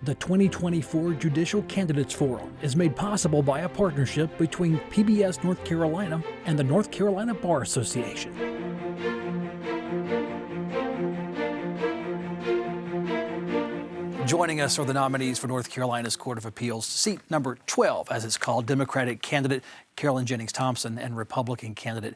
The 2024 Judicial Candidates Forum is made possible by a partnership between PBS North Carolina and the North Carolina Bar Association. Joining us are the nominees for North Carolina's Court of Appeals, seat number 12, as it's called, Democratic candidate Carolyn Jennings Thompson and Republican candidate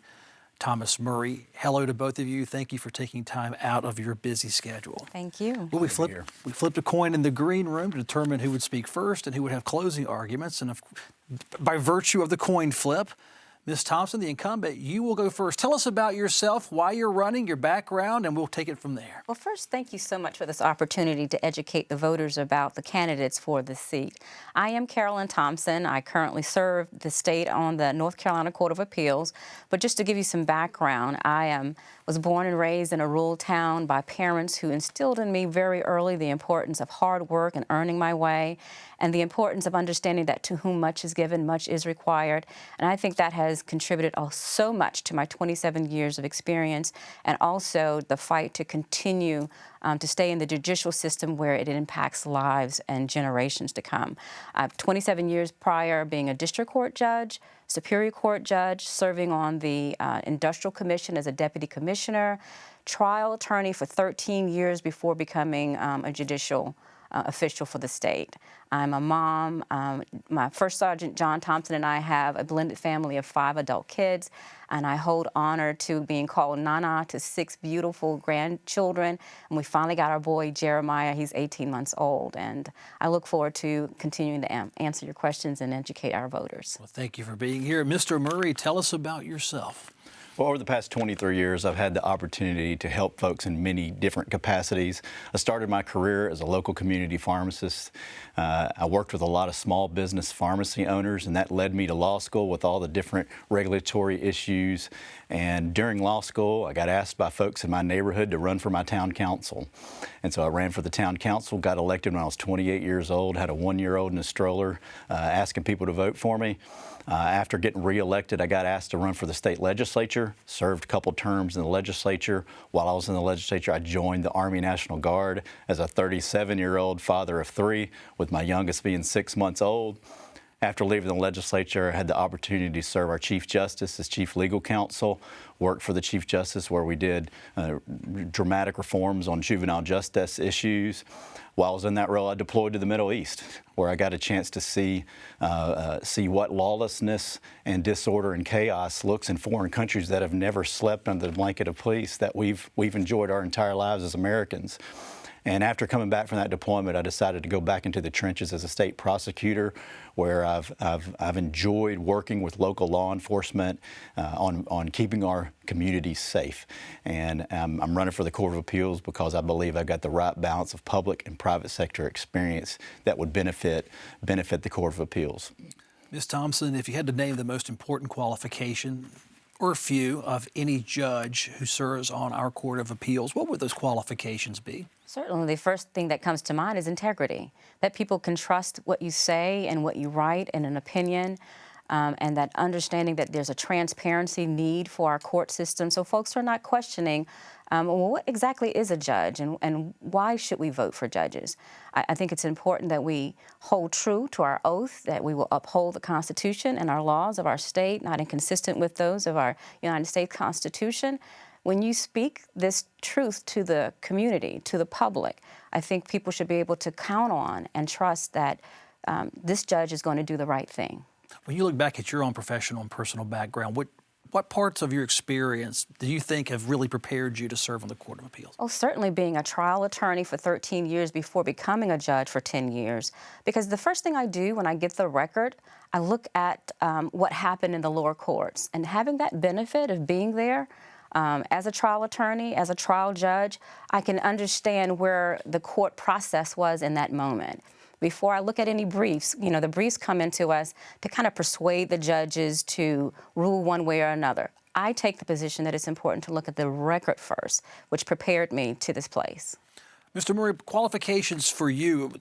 Tom Murry. Hello to both of you. Thank you for taking time out of your busy schedule. Thank you. Well, we flipped a coin in the green room to determine who would speak first and who would have closing arguments. And by virtue of the coin flip, Ms. Thompson, the incumbent, you will go first. Tell us about yourself, why you're running, your background, and we'll take it from there. Well, first, thank you so much for this opportunity to educate the voters about the candidates for this seat. I am Carolyn Thompson. I currently serve the state on the North Carolina Court of Appeals. But just to give you some background, I was born and raised in a rural town by parents who instilled in me very early the importance of hard work and earning my way, and the importance of understanding that to whom much is given, much is required. And I think that has contributed so much to my 27 years of experience, and also the fight to continue to stay in the judicial system where it impacts lives and generations to come. 27 years prior being a district court judge, Superior Court judge, serving on the Industrial Commission as a deputy commissioner, trial attorney for 13 years before becoming a judicial official for the state. I'm a mom. My First Sergeant John Thompson and I have a blended family of 5 adult kids, and I hold honor to being called Nana to 6 beautiful grandchildren. And we finally got our boy Jeremiah. He's 18 months old, and I look forward to continuing to answer your questions and educate our voters. Well, thank you for being here. Mr. Murry, tell us about yourself. Well, over the past 23 years, I've had the opportunity to help folks in many different capacities. I started my career as a local community pharmacist. I worked with a lot of small business pharmacy owners, and that led me to law school with all the different regulatory issues. And during law school, I got asked by folks in my neighborhood to run for my town council. And so I ran for the town council, got elected when I was 28 years old, had a 1-year-old in a stroller, asking people to vote for me. After getting reelected, I got asked to run for the state legislature, served a couple terms in the legislature. While I was in the legislature, I joined the Army National Guard as a 37-year-old father of 3, with my youngest being 6 months old. After leaving the legislature, I had the opportunity to serve our Chief Justice as Chief Legal Counsel, worked for the Chief Justice where we did dramatic reforms on juvenile justice issues. While I was in that role, I deployed to the Middle East, where I got a chance to see what lawlessness and disorder and chaos looks in foreign countries that have never slept under the blanket of peace that we've enjoyed our entire lives as Americans. And after coming back from that deployment, I decided to go back into the trenches as a state prosecutor, where I've enjoyed working with local law enforcement on keeping our communities safe. And I'm running for the Court of Appeals because I believe I've got the right balance of public and private sector experience that would benefit the Court of Appeals. Ms. Thompson, if you had to name the most important qualification or a few of any judge who serves on our Court of Appeals, what would those qualifications be? Certainly, the first thing that comes to mind is integrity, that people can trust what you say and what you write in an opinion, and that understanding that there's a transparency need for our court system, so folks are not questioning, well, what exactly is a judge and why should we vote for judges? I think it's important that we hold true to our oath, that we will uphold the Constitution and our laws of our state, not inconsistent with those of our United States Constitution. When you speak this truth to the community, to the public, I think people should be able to count on and trust that this judge is going to do the right thing. When you look back at your own professional and personal background, what parts of your experience do you think have really prepared you to serve on the Court of Appeals? Oh, certainly being a trial attorney for 13 years before becoming a judge for 10 years. Because the first thing I do when I get the record, I look at what happened in the lower courts. And having that benefit of being there, as a trial attorney, as a trial judge, I can understand where the court process was in that moment. Before I look at any briefs, the briefs come into us to kind of persuade the judges to rule one way or another. I take the position that it's important to look at the record first, which prepared me to this place. Mr. Murry, qualifications for you,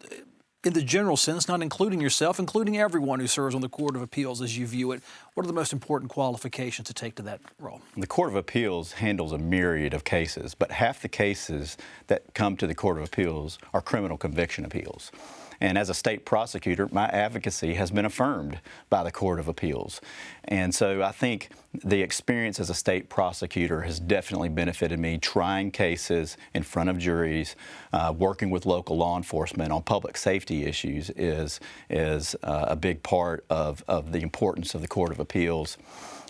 in the general sense, not including yourself, including everyone who serves on the Court of Appeals as you view it, what are the most important qualifications to take to that role? The Court of Appeals handles a myriad of cases, but half the cases that come to the Court of Appeals are criminal conviction appeals. And as a state prosecutor, my advocacy has been affirmed by the Court of Appeals. And so I think the experience as a state prosecutor has definitely benefited me trying cases in front of juries, working with local law enforcement on public safety issues is a big part of the importance of the Court of Appeals.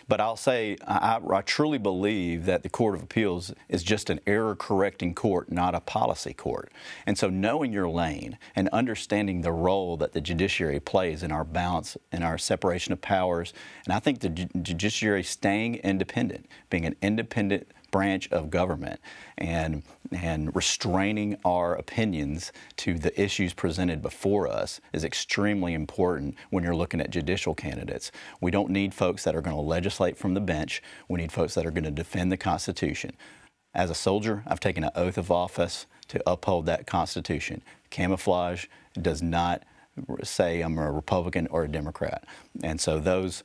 But I'll say I truly believe that the Court of Appeals is just an error-correcting court, not a policy court. And so knowing your lane and understanding the role that the judiciary plays in our balance, in our separation of powers, and I think the judiciary staying independent, being an independent branch of government and restraining our opinions to the issues presented before us is extremely important when you're looking at judicial candidates. We don't need folks that are going to legislate from the bench. We need folks that are going to defend the Constitution. As a soldier, I've taken an oath of office to uphold that Constitution. Camouflage does not say I'm a Republican or a Democrat. And so those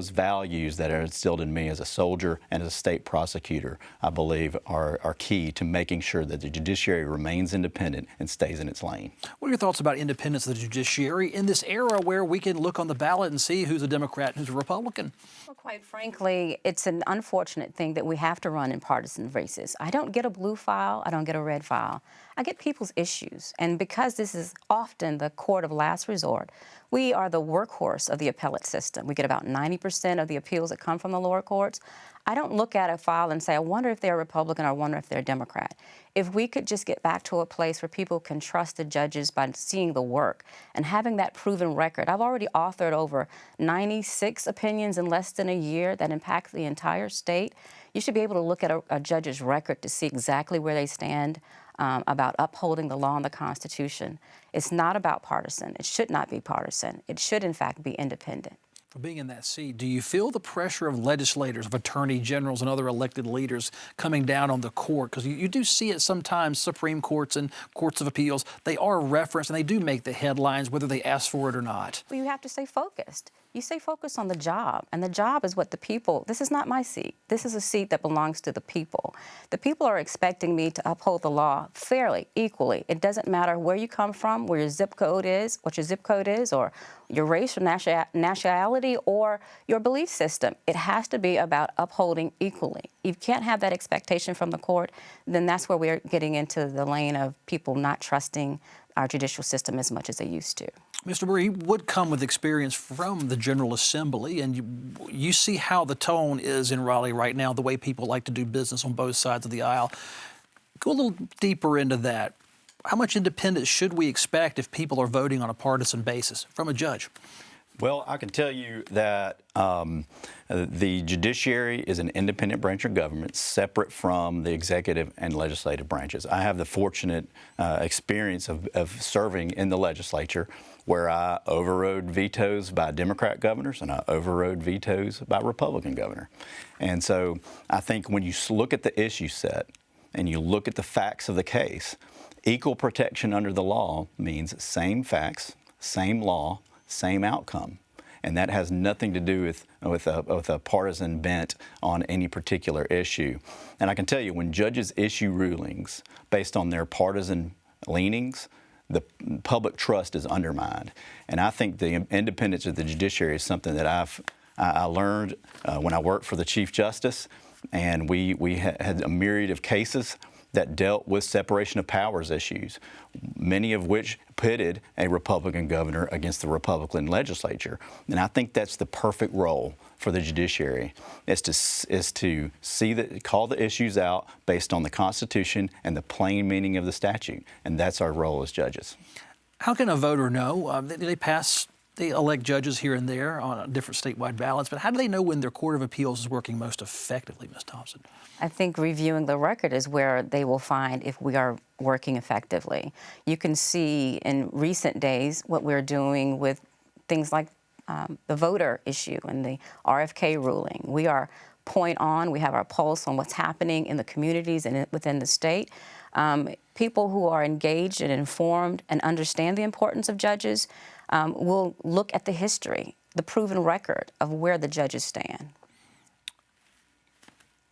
values that are instilled in me as a soldier and as a state prosecutor, I believe are key to making sure that the judiciary remains independent and stays in its lane. What are your thoughts about independence of the judiciary in this era where we can look on the ballot and see who's a Democrat and who's a Republican? Well, quite frankly, it's an unfortunate thing that we have to run in partisan races. I don't get a blue file, I don't get a red file. I get people's issues. And because this is often the court of last resort, we are the workhorse of the appellate system. We get about 90% of the appeals that come from the lower courts. I don't look at a file and say, I wonder if they're a Republican or I wonder if they're a Democrat. If we could just get back to a place where people can trust the judges by seeing the work and having that proven record. I've already authored over 96 opinions in less than a year that impact the entire state. You should be able to look at a judge's record to see exactly where they stand about upholding the law and the Constitution. It's not about partisan. It should not be partisan. It should, in fact, be independent. For being in that seat, do you feel the pressure of legislators, of attorney generals and other elected leaders coming down on the court? Because you do see it sometimes, Supreme Courts and courts of appeals, they are referenced and they do make the headlines whether they ask for it or not. Well, you have to stay focused. You stay focused on the job, and the job is what the people, this is not my seat. This is a seat that belongs to the people. The people are expecting me to uphold the law fairly, equally. It doesn't matter where you come from, where your zip code is, what your zip code is, or your race or nationality or your belief system. It has to be about upholding equally. You can't have that expectation from the court, then that's where we're getting into the lane of people not trusting our judicial system as much as they used to. Mr. Murry, you would come with experience from the General Assembly, and you see how the tone is in Raleigh right now, the way people like to do business on both sides of the aisle. Go a little deeper into that. How much independence should we expect if people are voting on a partisan basis from a judge? Well, I can tell you that the judiciary is an independent branch of government separate from the executive and legislative branches. I have the fortunate experience of serving in the legislature where I overrode vetoes by Democrat governors and I overrode vetoes by Republican governor. And so I think when you look at the issue set and you look at the facts of the case, equal protection under the law means same facts, same law, same outcome. And that has nothing to do with a partisan bent on any particular issue. And I can tell you, when judges issue rulings based on their partisan leanings, the public trust is undermined. And I think the independence of the judiciary is something that I learned when I worked for the Chief Justice, and we had a myriad of cases that dealt with separation of powers issues, many of which pitted a Republican governor against the Republican legislature. And I think that's the perfect role for the judiciary, is to call the issues out based on the Constitution and the plain meaning of the statute. And that's our role as judges. How can a voter know? They elect judges here and there on different statewide ballots, but how do they know when their Court of Appeals is working most effectively, Ms. Thompson? I think reviewing the record is where they will find if we are working effectively. You can see in recent days what we're doing with things like the voter issue and the RFK ruling. We are point on. We have our pulse on what's happening in the communities and within the state. People who are engaged and informed and understand the importance of judges will look at the history, the proven record of where the judges stand.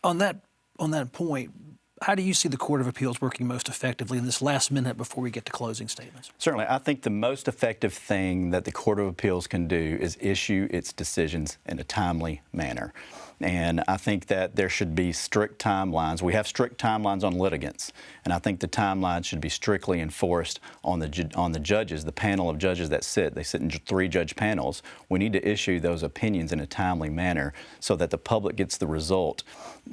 On that point, How do you see the Court of Appeals working most effectively in this last minute before we get to closing statements? Certainly. I think the most effective thing that the Court of Appeals can do is issue its decisions in a timely manner. And I think that there should be strict timelines. We have strict timelines on litigants, and I think the timelines should be strictly enforced on the judges, the panel of judges that sit. They sit in 3-judge panels. We need to issue those opinions in a timely manner so that the public gets the result,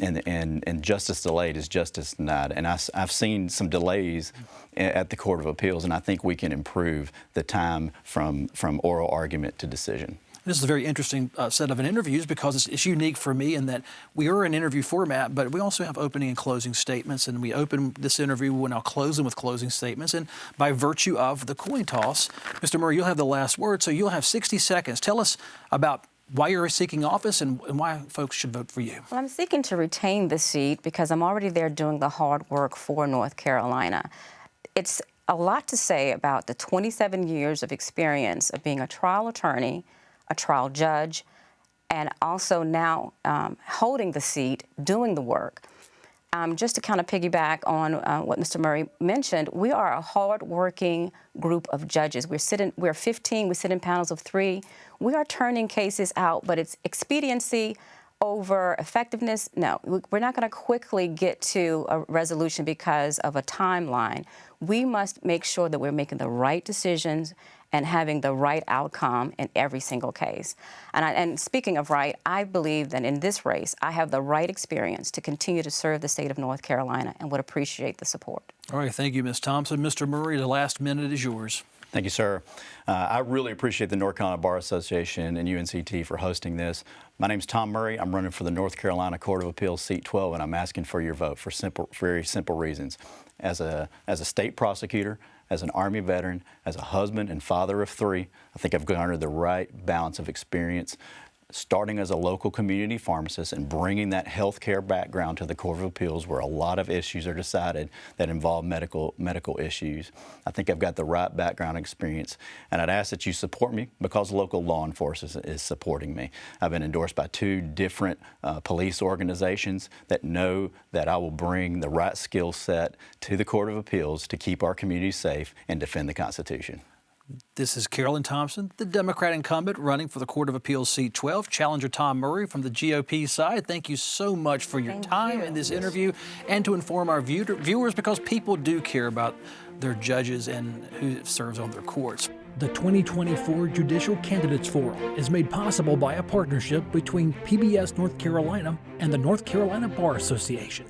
and justice delayed is justice denied. And I've seen some delays at the Court of Appeals, and I think we can improve the time from oral argument to decision. This is a very interesting set of interviews because it's unique for me in that we are an interview format, but we also have opening and closing statements, and we open this interview, we'll now close them with closing statements. And by virtue of the coin toss, Mr. Murry, you'll have the last word, so you'll have 60 seconds. Tell us about why you're seeking office and why folks should vote for you. Well, I'm seeking to retain the seat because I'm already there doing the hard work for North Carolina. It's a lot to say about the 27 years of experience of being a trial attorney, a trial judge, and also now holding the seat, doing the work. Just to kind of piggyback on what Mr. Murry mentioned, we are a hard-working group of judges. We're 15, we sit in panels of 3. We are turning cases out, but it's expediency over effectiveness. No, we're not going to quickly get to a resolution because of a timeline. We must make sure that we're making the right decisions and having the right outcome in every single case. And speaking of right, I believe that in this race, I have the right experience to continue to serve the state of North Carolina and would appreciate the support. All right, thank you, Ms. Thompson. Mr. Murry, the last minute is yours. Thank you, sir. I really appreciate the North Carolina Bar Association and UNCT for hosting this. My name's Tom Murry. I'm running for the North Carolina Court of Appeals, seat 12, and I'm asking for your vote for very simple reasons. As a state prosecutor, as an Army veteran, as a husband and father of 3, I think I've garnered the right balance of experience, starting as a local community pharmacist and bringing that healthcare background to the Court of Appeals where a lot of issues are decided that involve medical issues. I think I've got the right background experience, and I'd ask that you support me because local law enforcement is supporting me. I've been endorsed by 2 different police organizations that know that I will bring the right skill set to the Court of Appeals to keep our community safe and defend the Constitution. This is Carolyn Thompson, the Democrat incumbent running for the Court of Appeals seat 12. Challenger Tom Murry from the GOP side. Thank you so much for your time in this interview and to inform our viewers because people do care about their judges and who serves on their courts. The 2024 Judicial Candidates Forum is made possible by a partnership between PBS North Carolina and the North Carolina Bar Association.